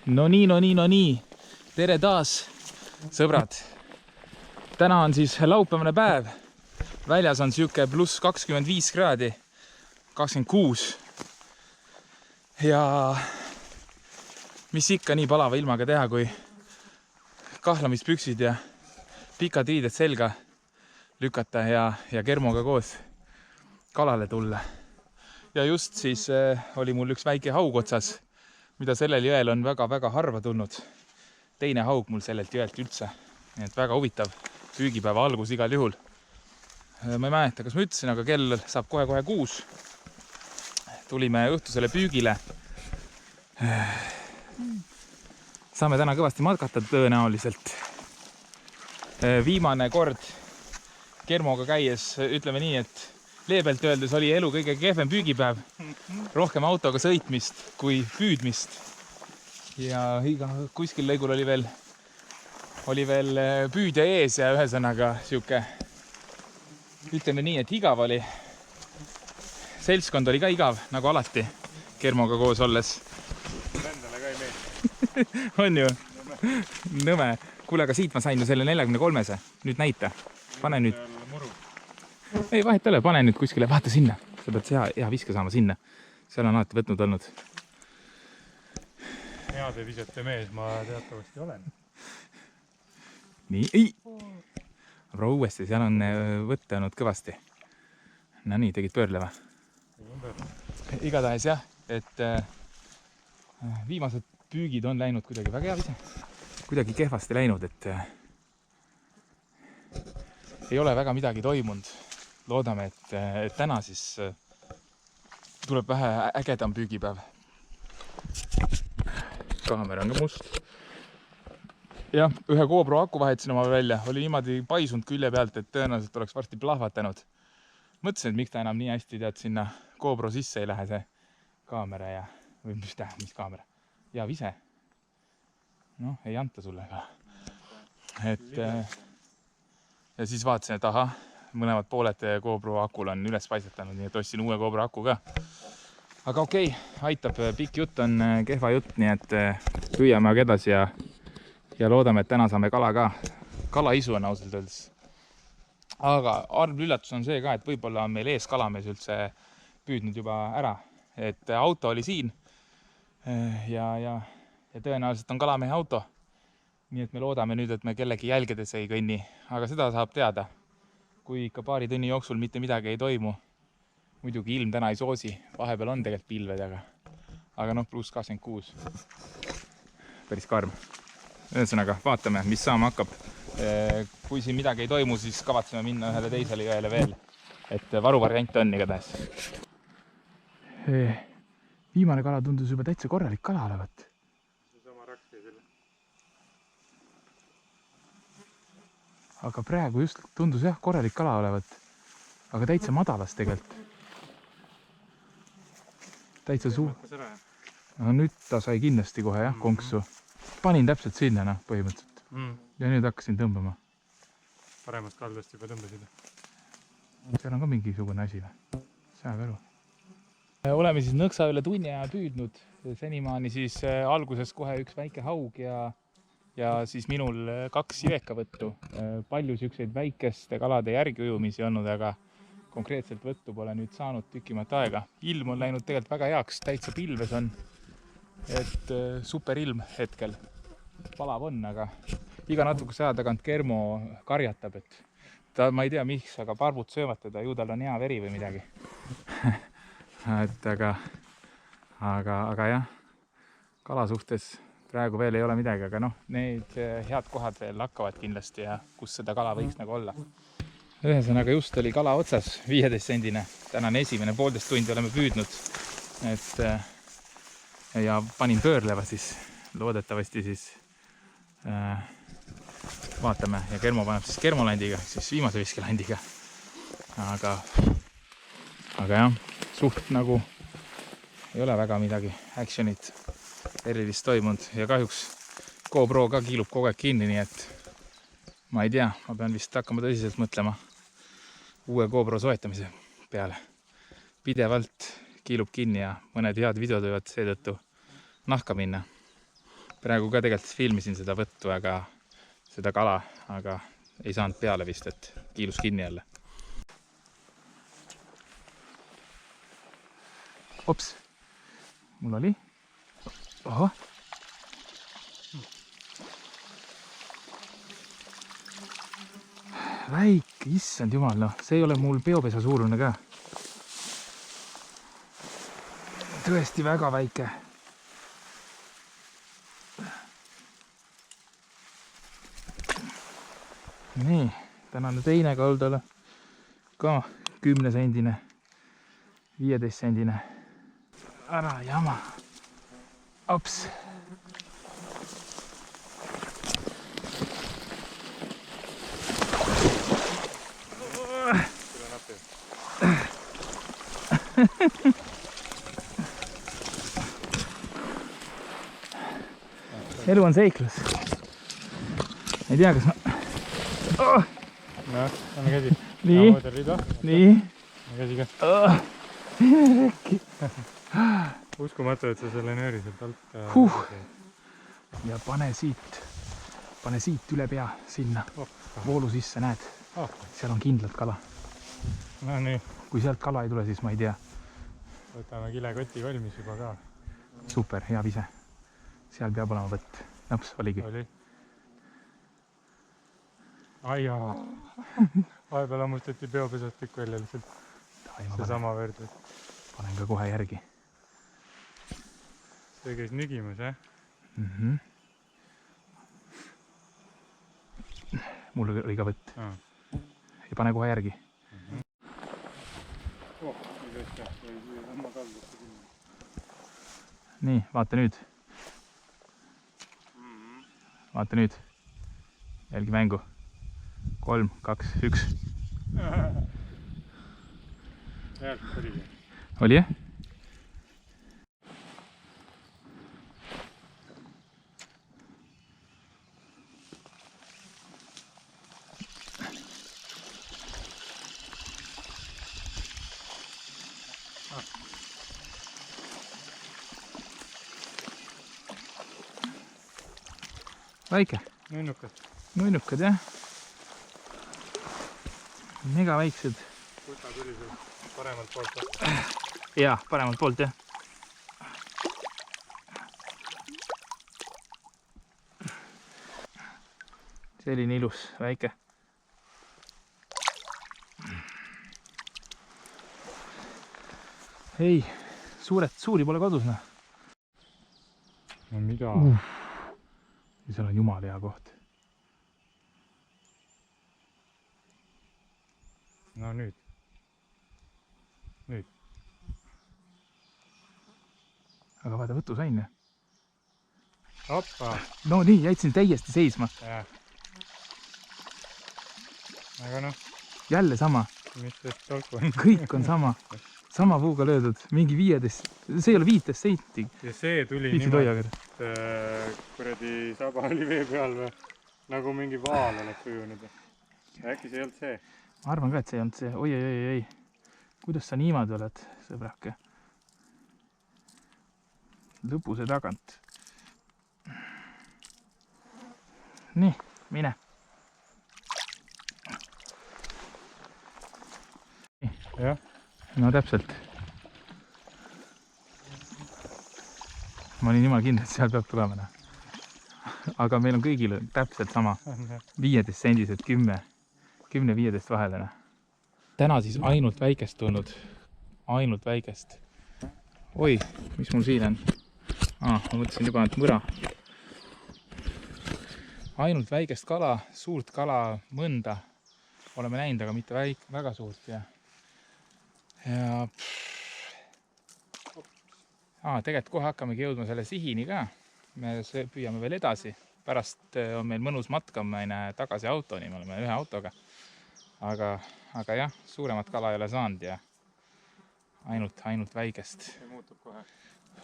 No nii. Tere taas, sõbrad. Täna on siis laupäevane päev. Väljas on siuke pluss 25 kraadi, 26. Ja mis ikka nii palava ilmaga teha, kui kahlamispüksid ja pikad riided selga lükata ja kermoga koos kalale tulla. Ja just siis oli mul üks väike haug otsas, mida sellel jõel on väga-väga harva tulnud. Teine haug mul sellelt jõelt üldse. Nii et väga huvitav püügipäeva algus igal juhul. Ma ei mäleta, kas ma ütlesin, aga kell saab kohe 6. Tulime õhtusele püügile. Saame täna kõvasti matkata tõenäoliselt. Viimane kord kermoga käies, ütleme nii, et leebelt öeldes oli elu kõige kehvem püügipäev. Rohkem autoga sõitmist kui püüdmist. Ja kuskil lõigul oli veel püüdja ees ja ühesõnaga siuke, ütleme nii, et igav oli. Seltskond oli ka igav, nagu alati kermoga koos olles. Endale ka ei meeldi. On ju? Nõme. Kuule, aga siit ma sain ju selle 43-se. Nüüd näita. Pane nüüd. Ei, vahet ole, pane nüüd kuskile, vaata sinna. Sa pead hea viske saama sinna. Seal on alati võtnud olnud. Heade visete mees ma teatavasti olen. Nii, ei! Aga uuesti, seal on võtte olnud kõvasti. No nii, tegid pöörleva. Igatahes jah, et viimased püügid on läinud kuidagi väga hea vise. Kuidagi kehvasti läinud, et ei ole väga midagi toimunud. Loodame, et täna siis tuleb vähe ägedam püügipäev. Kaamera on ka must. Jah, ühe GoPro aku vahetasin oma välja. Oli niimoodi paisunud külje pealt, et tõenäoliselt oleks varsti plahvatanud. Mõtlesin, et miks ta enam nii hästi tead sinna GoPro sisse ei lähe see kaamera ja... Või mis kaamera? Ja vise. Noh, ei anta sulle ka. Et... Ja siis vaatasin, et aha, mõlemad pooled GoPro akul on üles paisetanud, nii et ostsin uue GoPro aku ka. Aga okei, aitab, pikk jutt on kehva jutt, nii et püüame aga edasi ja loodame, et täna saame kala ka. Kalaisu on ausalt öeldes. Aga arv üllatus on see ka, et võib-olla on meil ees kalamees üldse püüdnud juba ära. Et auto oli siin ja tõenäoliselt on kalamehe auto. Nii et me loodame nüüd, et me kellegi jälgedes ei kõnni. Aga seda saab teada, kui ikka paari tunni jooksul mitte midagi ei toimu. Muidugi ilm täna ei soosi. Vahepeal on tegelikult pilved, aga noh, pluss 26. Päris karm. Ühesõnaga, vaatame, mis saama hakkab. Kui siin midagi ei toimu, siis kavatseme minna ühele teisele jõele veel. Et varuvariant on igatahes. Viimane kala tundus juba täitsa korralik kala olevat. Seesama raks käi selle. Aga praegu just tundus jah korralik kala olevat. Aga täitsa madalas tegelikult. Täitsa suu. No, nüüd ta sai kindlasti kohe jah, konksu. Panin täpselt sinna põhimõtteliselt. Ja nüüd hakkasin tõmbama. Paremast kaldast juba tõmbasid. Seal on ka mingisugune asi. Saab aru. Oleme siis nõksa üle tunni aja püüdnud. Senimaani siis alguses kohe üks väike haug ja siis minul 2 sivekavõttu. Palju siukseid väikeste kalade järgi ujumisi olnud, aga konkreetselt võttu pole nüüd saanud tükimat aega. Ilm on läinud tegelikult väga heaks, täitsa pilves on. Et super ilm hetkel. Palav on, aga iga natukese aja tagant kermo karjatab, et ma ei tea miks, aga parvud söövad teda, ju tal on hea veri või midagi. Et aga jah, kala suhtes praegu veel ei ole midagi, aga noh, need head kohad veel hakkavad kindlasti ja kus seda kala võiks nagu olla. Ühesõnaga just oli kala otsas, 15-sendine. Tänane esimene 1,5 tundi oleme püüdnud. Ja panin pöörleva siis, loodetavasti siis vaatame ja kermo paneb siis kermolandiga, siis viimase viskelandiga. Aga jah, suht nagu ei ole väga midagi actionit erilist toimunud ja kahjuks GoPro ka kiilub kogu aeg kinni, nii et ma ei tea, ma pean vist hakkama tõsiselt mõtlema uue GoPro soetamise peale. Pidevalt kiilub kinni ja mõned head videod võivad seetõttu nahka minna. praegu ka tegelikult filmisin seda võttu, aga seda kala, aga ei saanud peale vist, et kiilus kinni jälle. Ops, mul oli. Oho. Väike, issand jumal, noh, see ei ole mul peopesa suurune ka. Tõesti väga väike. Nii, tänane teine kaldale ka 10-sendine, 15-sendine. Ära jama. Ops. Elu on seiklus. Ei tea, kas ma... Oh! No, anna käsi. Nii. Nii. Käsi ka. Oh! Uskumatu, et sa selle nööri sealt alt... Ja pane siit üle pea sinna. Voolu sisse, näed. Seal on kindlalt kala. No nii. Kui sealt kala ei tule, siis ma ei tea. Võtame kilekoti valmis juba ka. Super, hea vise. Seal peab olema võtt. Naps, oligi. Oli. Ai jaa. Vahepeal ammustati peopesast pikk välja lihtsalt. See sama verd. Panen ka kohe järgi. See käis nügimus, jah? Mul oli ka võtt. Ja pane kohe järgi. Nii, vaata nüüd. Vaata nüüd. Jälgi mängu. 3, 2, 1. Oli jah? Väike. Nunnukad, jah. Mega väiksed. Kuta tuli sul paremalt poolt. Jaa, paremalt poolt, jah. Selline ilus, väike. Ei, suuri pole kodus, noh. No mida? Ja seal on jumala hea koht. No nüüd. Aga vaata, võtu sain. Hoppa! No nii, jäitsin täiesti seisma. Jaa. Aga noh. Jälle sama. Mis sest tolku on? Kõik on sama. Sama puuga löödud. Mingi 15. See ei ole 15 senti. Ja see tuli niimoodi, et kuradi saba oli vee peal või? Nagu mingi vaal oleks ujunud. Äkki see ei olnud see? Ma arvan ka, et see ei olnud see. Oi. Kuidas sa niimoodi oled, sõbrake? Lõbuse tagant. Nii, mine. Jah. No täpselt. Ma olin jumala kindel, et seal peab tulema. Aga meil on kõigil täpselt sama. 15-sendised, 10-15 vahele. Täna siis ainult väikest tulnud. Ainult väikest. Oi, mis mul siin on? Ma mõtlesin juba, et mõra. Ainult väikest kala, suurt kala, mõnda oleme näinud, aga mitte väga suurt. Ja tegelikult kohe hakkamegi jõudma selle sihini ka. Me püüame veel edasi. Pärast on meil mõnus matkamine tagasi autoni. Me oleme ühe autoga. Aga jah, suuremat kala ei ole saanud ja ainult väikest. See muutub kohe.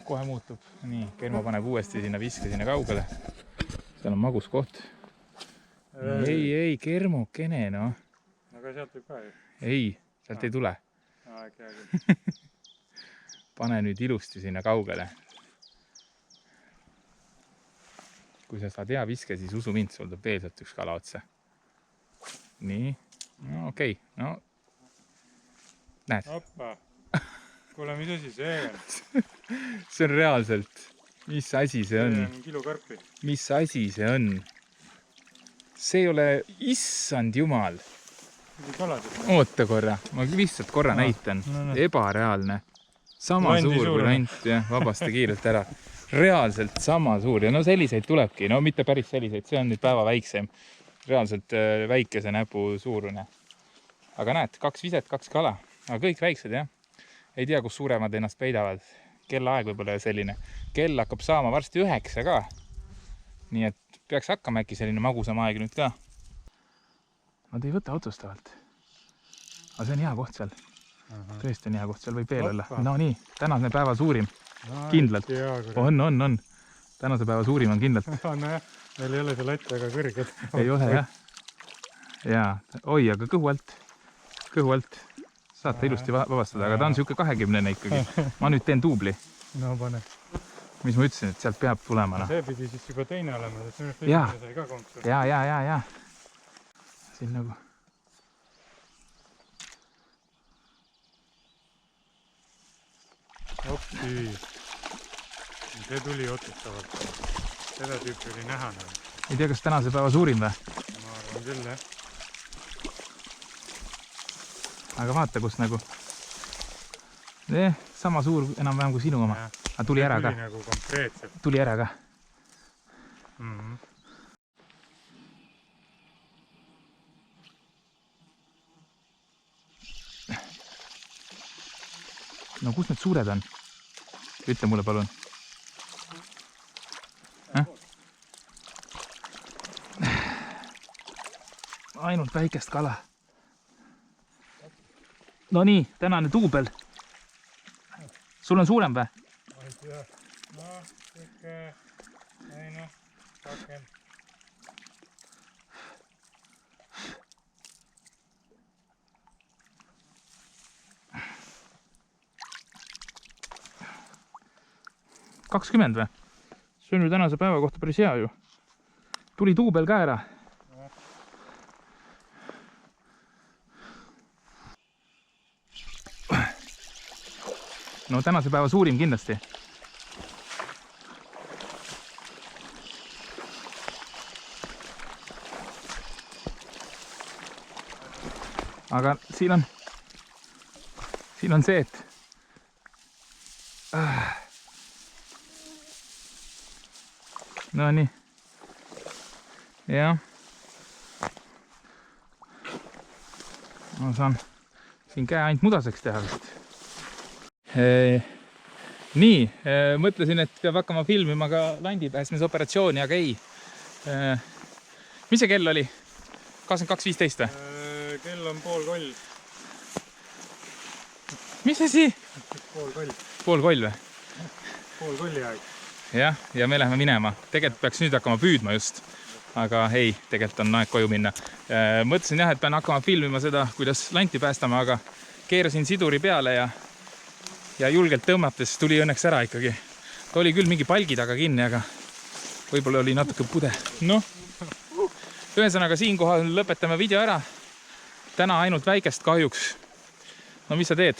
Kohe muutub. Nii, Kermo paneb uuesti sinna viske sinna kaugele. Seal on magus koht. Ei, Kermo, kene, no. Aga sealt võib ka ju. Ei, sealt ei tule. Pane nüüd ilusti sinna kaugele. kui sa saad hea viske, siis usu mind, sul tuleb veel sealt üks kala otsa. Nii, no okei, no näed. Hoppa. Kuule, mis asi see on? See on reaalselt, mis asi see on? See on kilukarpi. Mis asi see on? See ei ole, issand jumal. Oota korra, ma lihtsalt korra näitan. Ebareaalne. Sama suur kui lant, jah, vabasta kiirelt ära. Reaalselt sama suur ja no selliseid tulebki, no mitte päris selliseid, see on nüüd päeva väiksem. Reaalselt väikese näpu suurune. Aga näed, 2 viset, 2 kala, aga kõik väiksed, jah. Ei tea, kus suuremad ennast peidavad. Kellaaeg võib-olla selline. Kell hakkab saama varsti 9 ka. Nii et peaks hakkama äkki selline magusam aeg nüüd ka. Nad ei võta otsustavalt. Aga see on hea koht seal. Tõesti on hea koht, seal võib veel olla. No nii, tänase päeva suurim. Kindlalt. On. Tänase päeva suurim on kindlalt. No jah, meil ei ole see latt väga kõrged. Ei ole, jah. Jaa, oi, aga kõhu alt. Saate ilusti vabastada, aga ta on siuke 20-ne ikkagi. Ma nüüd teen duubli. No pane. Mis ma ütlesin, et sealt peab tulema. See pidi siis juba teine olema, et minu Jaa. sai ka konksu. Jaa. Siin nagu. Oppi. See tuli otsustavalt. Seda tüüpi oli näha. Ei tea, kas tänase päeva suurim või? Ma arvan küll, jah. Aga vaata, kus nagu. Sama suur enam-vähem kui sinu oma. Aga tuli ära ka. Tuli nagu konkreetselt. Tuli ära ka. No kus need suured on? Ütle mulle palun. Ainult väikest kala. No nii, tänane duubel. Sul on suurem või? Ma ei tea. No, ikka... Ei noh, 20. või? See on ju tänase päeva kohta päris hea ju. Tuli duubel ka ära. No tänase päeva suurim kindlasti. Aga siin on see, et no nii. Jah. Ma saan siin käe ainult mudaseks teha vist. Nii, mõtlesin, et peab hakkama filmima ka landi pääsmisoperatsiooni, aga ei. Mis see kell oli? 22.15 või? Kell on 3:30. Mis asi? 3:30. 3:30 või? 3:30 aeg. Jah, ja me läheme minema. Tegelikult peaks nüüd hakkama püüdma just. Aga ei, tegelikult on aeg koju minna. Mõtlesin jah, et pean hakkama filmima seda, kuidas lanti päästama, aga keerasin siduri peale ja julgelt tõmmates tuli õnneks ära ikkagi. Ta oli küll mingi palgi taga kinni, aga võib-olla oli natuke pude. Noh, ühesõnaga siinkohal lõpetame video ära. Täna ainult väikest kahjuks. No mis sa teed?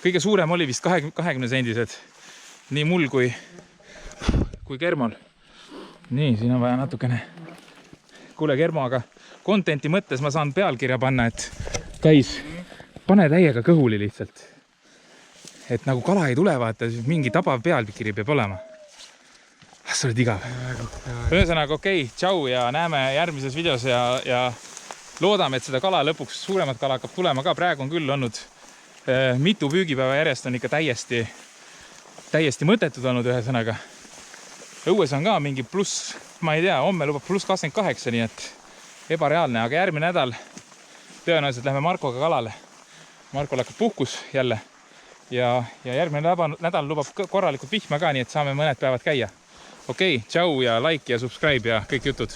Kõige suurem oli vist 20 sendised. Nii mul kui Kermol. Nii, siin on vaja natukene. Kuule Kermo, aga contenti mõttes ma saan pealkirja panna, et käis, pane täiega kõhuli lihtsalt. Et nagu kala ei tule, vaata, siis mingi tabav pealkiri peab olema. Sa oled igav. Ühesõnaga, okei, tšau ja näeme järgmises videos ja loodame, et seda kala lõpuks, suuremat kala hakkab tulema ka. Praegu on küll olnud mitu püügipäeva järjest on ikka täiesti mõttetud olnud ühesõnaga. Õues on ka mingi pluss, ma ei tea, homme lubab pluss 28, nii et ebareaalne, aga järgmine nädal tõenäoliselt lähme Markoga kalale. Markol hakkab puhkus jälle ja järgmine nädal lubab korralikult vihma ka, nii et saame mõned päevad käia. Okei, tšau ja like ja subscribe ja kõik jutud.